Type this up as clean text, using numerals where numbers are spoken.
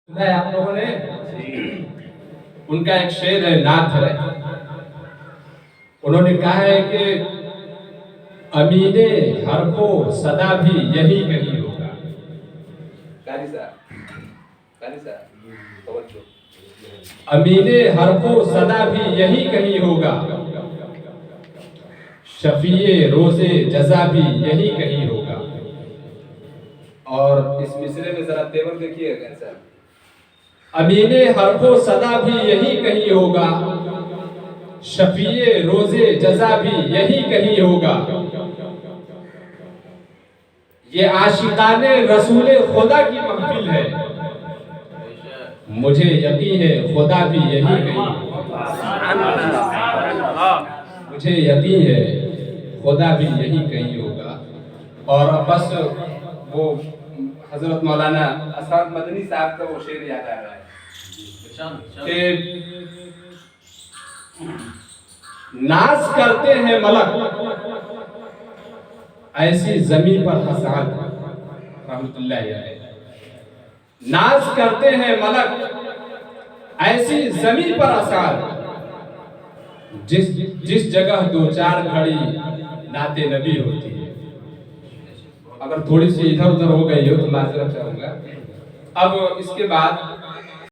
है आप लोगों ने। उनका एक शेर है, नाथ है। उन्होंने कहा है कि अमीने हर को सदा भी यही कहीं होगा। अमीने हर को सदा भी यही कहीं होगा, शफीए रोजे जजा भी यही कहीं होगा। और इस मिसरे में जरा तेवर देखिएगा सर। अमीने हर को सदा भी यही कहीं होगा, शफीए रोजे जजा भी यही कहीं होगा। ये आशिकाने रसूले खुदा की महफिल है, मुझे यकीन है खुदा भी यही कहीं होगा। मुझे यकीन है खुदा भी यही कहीं होगा। और अब बस वो हजरत मौलाना असद मदनी साहब का वो शेर याद आ रहा है कि नाज करते हैं मलक ऐसी जमीन पर हसान रहमतुल्लाह अलैह। नाज करते हैं मलक ऐसी जमीन पर हसान, जिस जगह दो चार घड़ी नाते नबी होती है। अगर थोड़ी सी इधर उधर हो गई हो तो माजरत चाहूंगा। अब इसके बाद